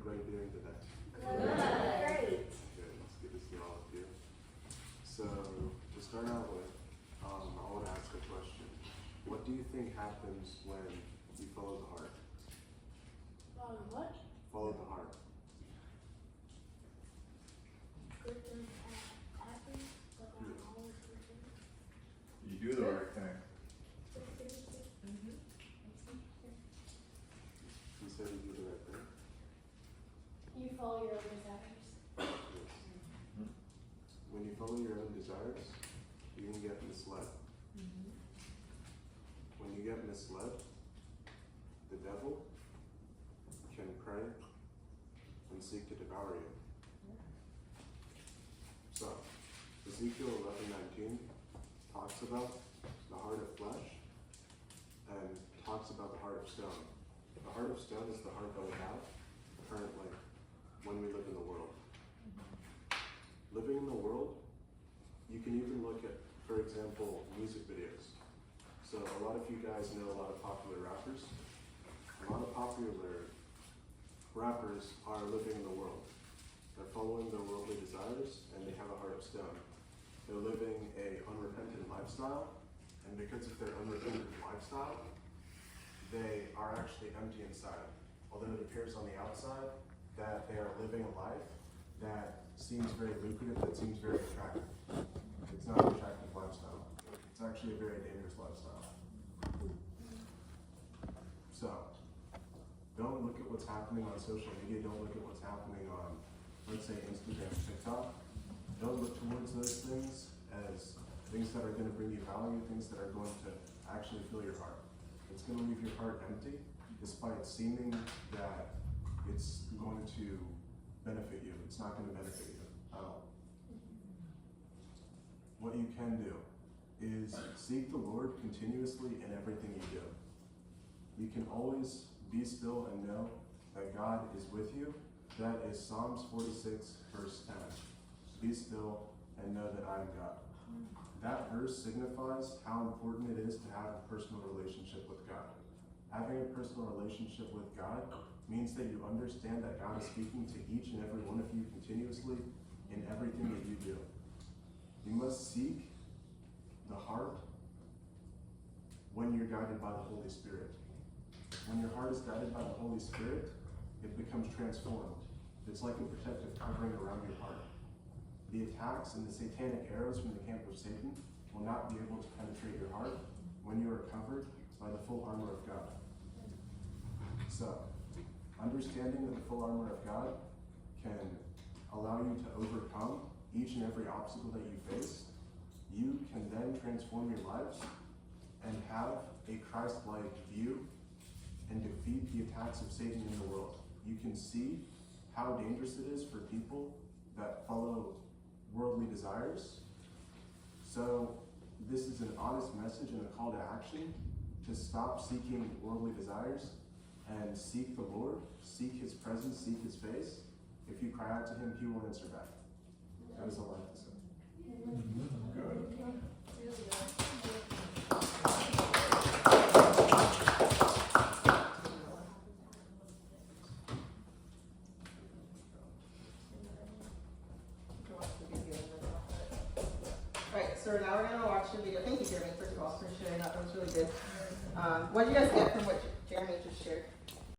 everybody doing today? Great. Good, it's good to see all of you. So, to start out with, I want to ask a question. What do you think happens when you follow the heart? What? Follow the heart. Good things happen, but not always good things. You do the right thing. You said you do the right thing? You follow your own desires. Yes. When you follow your own desires, you can get misled. When you get misled, the devil can pray and seek to devour you. So, Ezekiel 11:19 talks about the heart of flesh and talks about the heart of stone. The heart of stone is the heart that we have currently when we live in the world. Living in the world, you can even look at, for example, music videos. So a lot of you guys know a lot of popular rappers. A lot of popular rappers are living in the world. They're following their worldly desires and they have a heart of stone. They're living a unrepentant lifestyle, and because of their unrepentant lifestyle, they are actually empty inside. Although it appears on the outside that they are living a life that seems very lucrative, that seems very attractive. It's not an attractive lifestyle. It's actually a very dangerous lifestyle. So, don't look at what's happening on social media, don't look at what's happening on, let's say, Instagram, TikTok. Don't look towards those things as things that are going to bring you value, things that are going to actually fill your heart. It's going to leave your heart empty, despite seeming that it's going to benefit you. It's not going to benefit you at all. What you can do is seek the Lord continuously in everything you do. You can always be still and know that God is with you. That is Psalms 46, verse 10. Be still and know that I am God. That verse signifies how important it is to have a personal relationship with God. Having a personal relationship with God means that you understand that God is speaking to each and every one of you continuously in everything that you do. You must seek the heart when you're guided by the Holy Spirit. When your heart is guided by the Holy Spirit, it becomes transformed. It's like a protective covering around your heart. The attacks and the satanic arrows from the camp of Satan will not be able to penetrate your heart when you are covered by the full armor of God. So, understanding that the full armor of God can allow you to overcome each and every obstacle that you face, you can then transform your lives and have a Christ-like view and defeat the attacks of Satan in the world. You can see how dangerous it is for people that follow worldly desires. So this is an honest message and a call to action to stop seeking worldly desires and seek the Lord, seek His presence, seek His face. If you cry out to Him, He will answer back. That is all I have to say. Good. Alright, so now we're going to watch the video. Thank you, Jeremy, first of all, for sharing that. That was really good. What did you guys get from what Jeremy just shared?